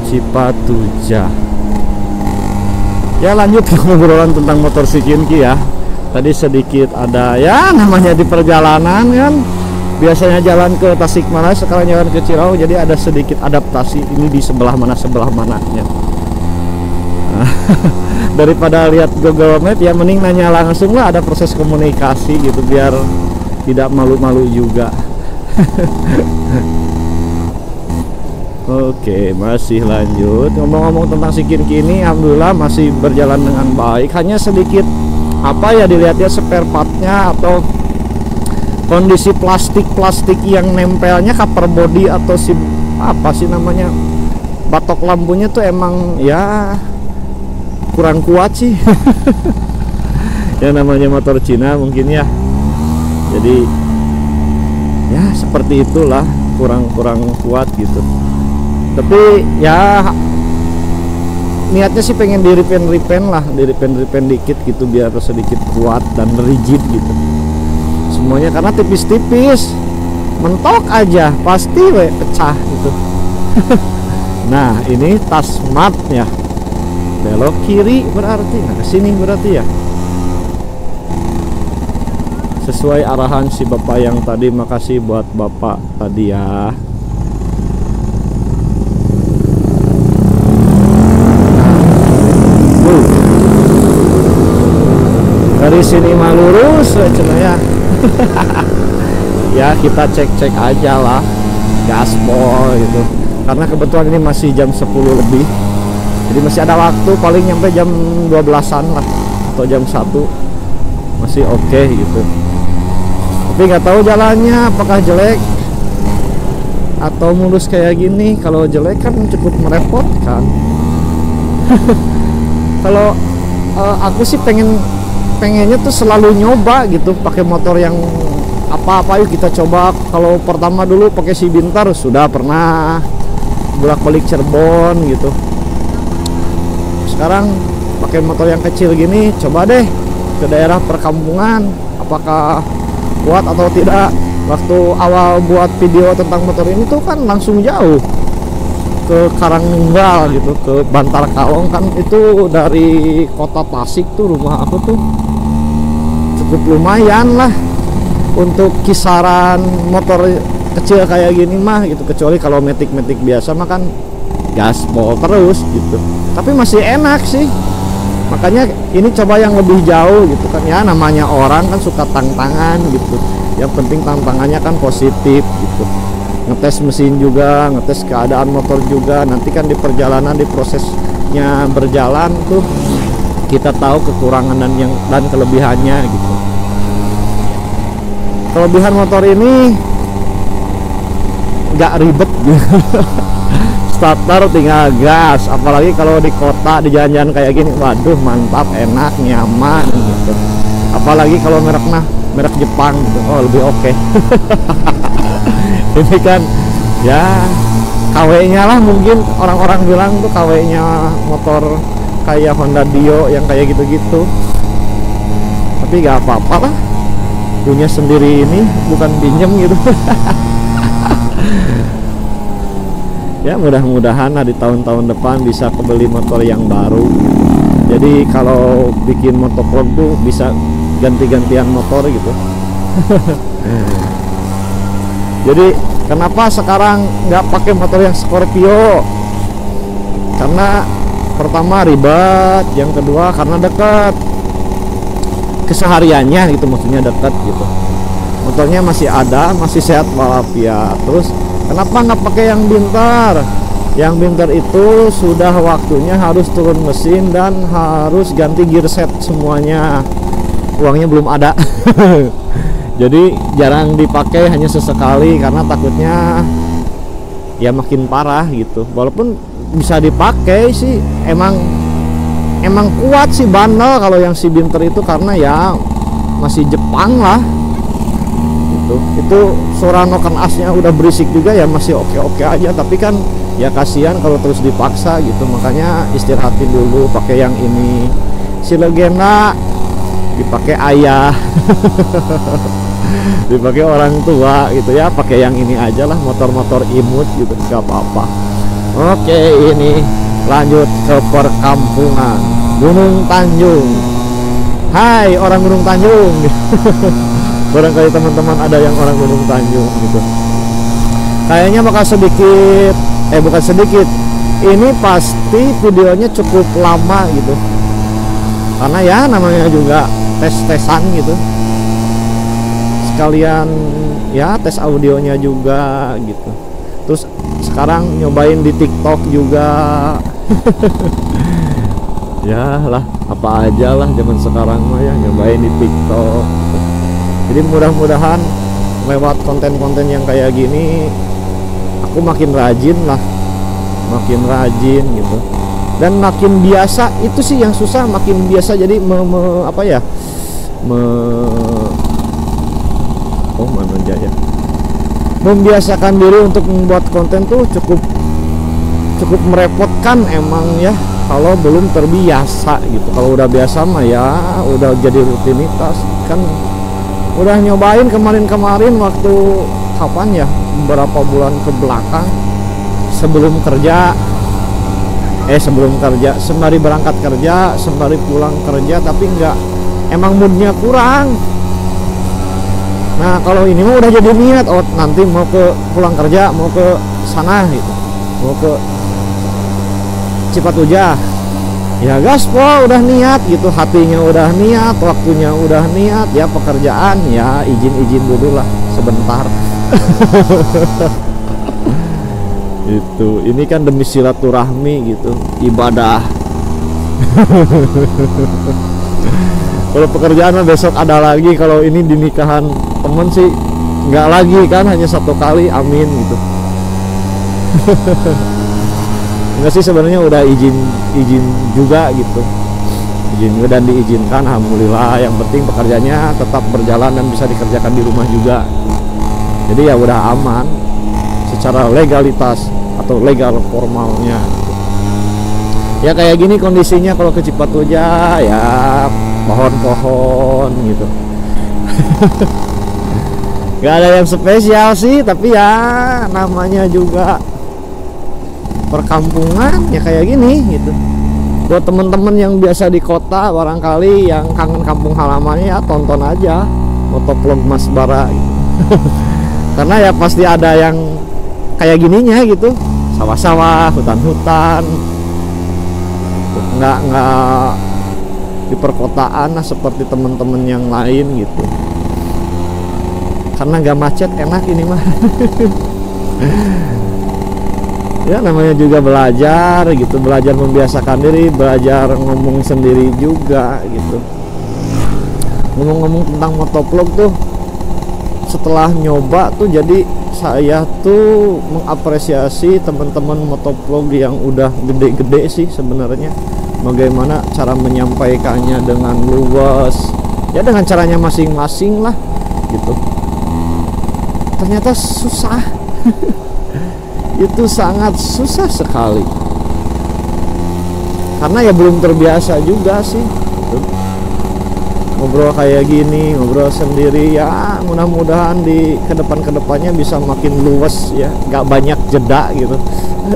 Cipatujah. Ya, lanjut ke ngobrolan tentang motor si Kinki ya. Tadi sedikit ada ya, namanya di perjalanan kan, biasanya jalan ke Tasikmalaya, sekarang jalan ke Cirau, jadi ada sedikit adaptasi. Ini di sebelah mananya. Nah, daripada lihat Google Map ya, mending nanya langsung lah, ada proses komunikasi gitu biar tidak malu-malu juga. Oke, masih lanjut. Ngomong-ngomong tentang si Kinki ini, alhamdulillah masih berjalan dengan baik. Hanya sedikit apa ya, dilihatnya spare partnya atau kondisi plastik yang nempelnya, cover body atau si apa sih namanya, batok lampunya tuh emang ya kurang kuat sih. Yang namanya motor Cina mungkin ya. Jadi ya seperti itulah, kurang kuat gitu. Tapi ya niatnya sih pengen di repaint lah, di repaint dikit gitu biar sedikit kuat dan rigid gitu semuanya, karena tipis-tipis mentok aja pasti pecah gitu. Nah, ini Tasmat ya, belok kiri berarti, nah kesini berarti ya sesuai arahan si bapak yang tadi. Makasih buat bapak tadi ya. Dari sini mah lurus cina ya. Ya kita cek aja lah gaspol gitu, karena kebetulan ini masih jam 10 lebih, jadi masih ada waktu, paling nyampe jam 12-an lah atau jam 1 masih oke gitu. Tapi nggak tahu jalannya apakah jelek atau mulus kayak gini. Kalau jelek kan cukup merepotkan. Kalau aku sih pengennya tuh selalu nyoba gitu pakai motor yang apa-apa. Yuk kita coba. Kalau pertama dulu pakai si Bintar sudah pernah bolak-balik Cirebon gitu. Sekarang pakai motor yang kecil gini, coba deh ke daerah perkampungan apakah kuat atau tidak. Waktu awal buat video tentang motor ini tuh kan langsung jauh ke Karangnunggal gitu, ke Bantar Kalong kan, itu dari kota Tasik tuh rumah aku tuh cukup lumayan lah untuk kisaran motor kecil kayak gini mah gitu, kecuali kalau metik biasa mah kan gaspol terus gitu, tapi masih enak sih. Makanya ini coba yang lebih jauh gitu kan ya, namanya orang kan suka tantangan gitu, yang penting tantangannya kan positif gitu. Ngetes mesin juga, ngetes keadaan motor juga. Nanti kan di perjalanan, di prosesnya berjalan tuh kita tahu kekurangan dan kelebihannya gitu. Kelebihan motor ini nggak ribet gitu. Starter tinggal gas, apalagi kalau di kota, di jalan-jalan kayak gini, waduh mantap, enak, nyaman gitu. Apalagi kalau merek Jepang gitu, oh lebih oke. Ini kan ya KW-nya lah, mungkin orang-orang bilang tuh KW-nya motor kayak Honda Dio yang kayak gitu-gitu. Tapi gak apa-apa lah, punya sendiri ini, bukan pinjem gitu. Ya mudah-mudahan lah di tahun-tahun depan bisa kebeli motor yang baru. Jadi kalau bikin motovlog tuh bisa ganti-gantian motor gitu. Jadi kenapa sekarang nggak pakai motor yang Scorpio? Karena pertama ribet, yang kedua karena dekat kesehariannya gitu, maksudnya dekat gitu. Motornya masih ada, masih sehat walafiat. Terus kenapa nggak pakai yang Bintar? Yang Bintar itu sudah waktunya harus turun mesin dan harus ganti gear set semuanya. Uangnya belum ada. Jadi jarang dipakai, hanya sesekali karena takutnya ya makin parah gitu. Walaupun bisa dipakai sih, emang kuat sih bandel kalau yang si Binter itu, karena ya masih Jepang lah gitu. Itu Sorano kan asnya udah berisik juga ya, masih oke aja. Tapi kan ya kasihan kalau terus dipaksa gitu. Makanya istirahatin dulu, pakai yang ini. Si Legenda dipakai ayah. Dipakai orang tua gitu ya, pakai yang ini aja lah, motor-motor imut gitu, gak apa-apa. Oke, ini lanjut ke perkampungan Gunung Tanjung. Hai orang Gunung Tanjung. Barangkali teman-teman ada yang orang Gunung Tanjung gitu. Kayaknya bakal sedikit, bukan sedikit, ini pasti videonya cukup lama gitu, karena ya namanya juga tes-tesan gitu, sekalian ya tes audionya juga gitu. Terus sekarang nyobain di TikTok juga. Ya lah, apa aja lah zaman sekarang mah ya, nyobain di TikTok. Jadi mudah-mudahan lewat konten-konten yang kayak gini aku makin rajin lah, makin rajin gitu, dan makin biasa. Itu sih yang susah, makin biasa. Jadi membiasakan diri untuk membuat konten tuh cukup merepotkan emang ya, kalau belum terbiasa gitu. Kalau udah biasa mah ya udah jadi rutinitas kan. Udah nyobain kemarin waktu kapan ya, beberapa bulan ke belakang sebelum kerja, sembari berangkat kerja, sembari pulang kerja, tapi enggak, emang moodnya kurang. Nah kalau ini mah udah jadi niat, oh nanti mau ke pulang kerja, mau ke sana gitu, mau ke Cipatujah, ya gaspol udah niat gitu, hatinya udah niat, waktunya udah niat, ya pekerjaan ya izin dulu lah sebentar. Itu ini kan demi silaturahmi gitu, ibadah. Kalau pekerjaan mah besok ada lagi, kalau ini di nikahan temen sih nggak lagi kan, hanya satu kali, amin gitu. Enggak sih, sebenarnya udah izin juga gitu, izin juga dan diizinkan, alhamdulillah. Yang penting pekerjaannya tetap berjalan dan bisa dikerjakan di rumah juga, jadi ya udah aman secara legalitas atau legal formalnya. Ya kayak gini kondisinya kalau ke Cipatujah ya, pohon-pohon gitu. Gak ada yang spesial sih, tapi ya namanya juga perkampungan ya kayak gini gitu. Buat temen-temen yang biasa di kota, barangkali yang kangen kampung halamannya, ya tonton aja motovlog Mas Bara gitu. Karena ya pasti ada yang kayak gininya gitu, sawah-sawah, hutan-hutan, nggak di perkotaan lah seperti temen-temen yang lain gitu. Karena nggak macet, enak ini mah. Ya namanya juga belajar gitu, belajar membiasakan diri, belajar ngomong sendiri juga gitu. Ngomong-ngomong tentang motovlog tuh, setelah nyoba tuh jadi saya tuh mengapresiasi teman-teman motovlog yang udah gede-gede sih sebenarnya. Bagaimana cara menyampaikannya dengan luas, ya dengan caranya masing-masing lah gitu. Ternyata susah. Itu sangat susah sekali, karena ya belum terbiasa juga sih gitu. Ngobrol kayak gini, ngobrol sendiri, ya mudah-mudahan di kedepannya bisa makin luas ya, gak banyak jeda gitu,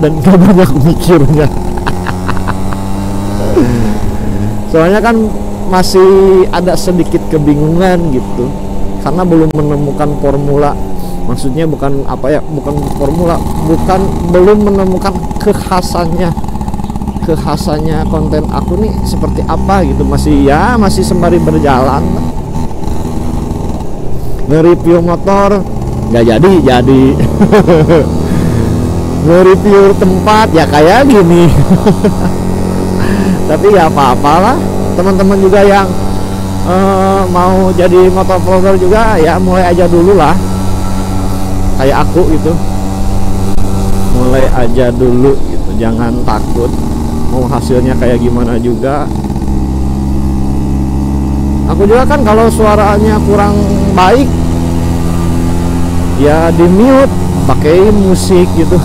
dan gak banyak mikirnya. Soalnya kan masih ada sedikit kebingungan gitu, karena belum menemukan formula. Maksudnya bukan formula, belum menemukan kekhasannya konten aku nih seperti apa gitu. Masih sembari berjalan. Nge-review motor nggak jadi. Nge-review tempat ya kayak gini. Tapi ya apa-apalah, teman-teman juga yang mau jadi motovlogger juga ya mulai aja dulu lah, kayak aku gitu, mulai aja dulu gitu, jangan takut. Mau hasilnya kayak gimana juga. Aku juga kan kalau suaranya kurang baik ya di mute, pakai musik gitu.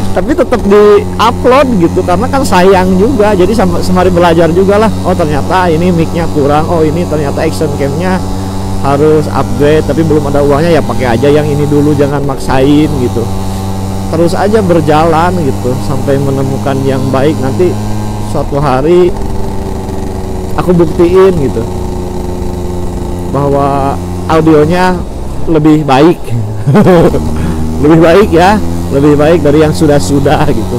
Tapi tetap di upload gitu, karena kan sayang juga. Jadi sembari belajar juga lah, oh ternyata ini mic-nya kurang, oh ini ternyata action cam-nya harus upgrade, tapi belum ada uangnya, ya pakai aja yang ini dulu, jangan maksain gitu. terus aja berjalan gitu sampai menemukan yang baik. Nanti suatu hari aku buktiin gitu bahwa audionya lebih baik lebih baik ya, lebih baik dari yang sudah-sudah gitu.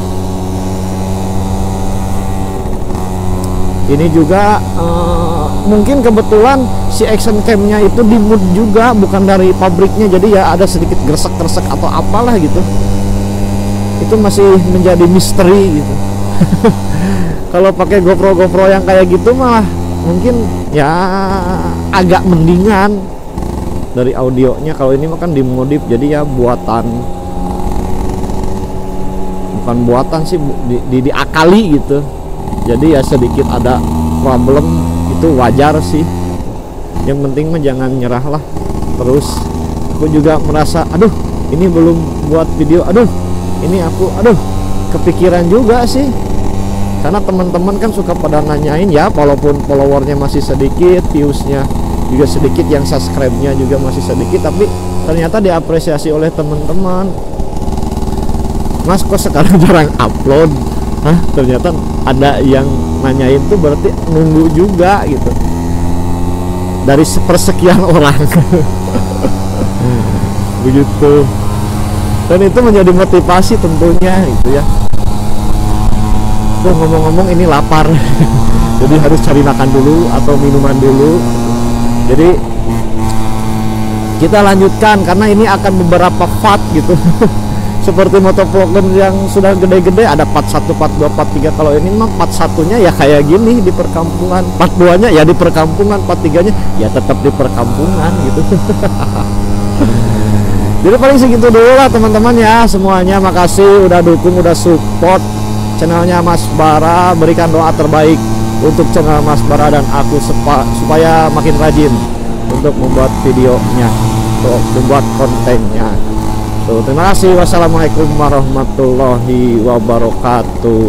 Ini juga mungkin kebetulan si action camnya itu di mood juga, bukan dari pabriknya, jadi ya ada sedikit gresek-gresek atau apalah gitu. Itu masih menjadi misteri gitu. Kalau pakai GoPro yang kayak gitu malah mungkin ya agak mendingan dari audionya. Kalau ini mah kan dimodif, jadi ya buatan, bukan buatan sih, diakali gitu. Jadi ya sedikit ada problem, itu wajar sih. Yang penting mah jangan nyerah lah. Terus aku juga merasa aduh ini belum buat video, aduh ini aku kepikiran juga sih. Karena teman-teman kan suka pada nanyain ya, walaupun followernya masih sedikit, viewsnya juga sedikit, yang subscribe-nya juga masih sedikit, tapi ternyata diapresiasi oleh teman-teman. Mas kok sekarang jarang upload? Hah, ternyata ada yang nanyain tuh, berarti nunggu juga gitu dari persekian orang. Begitu. Dan itu menjadi motivasi tentunya gitu ya. Tuh ngomong-ngomong ini lapar. Jadi harus cari makan dulu atau minuman dulu. Jadi kita lanjutkan karena ini akan beberapa part gitu. Seperti motovlogger yang sudah gede-gede, ada part 1, part 2, part 3. Kalau ini mah part 1-nya ya kayak gini di perkampungan, part 2-nya ya di perkampungan, part 3-nya ya tetap di perkampungan gitu. Jadi paling segitu dulu lah teman-teman ya semuanya. Makasih udah dukung, udah support channelnya Mas Bara. Berikan doa terbaik untuk channel Mas Bara dan aku supaya makin rajin untuk membuat videonya, untuk membuat kontennya. Terima kasih. Wassalamualaikum warahmatullahi wabarakatuh.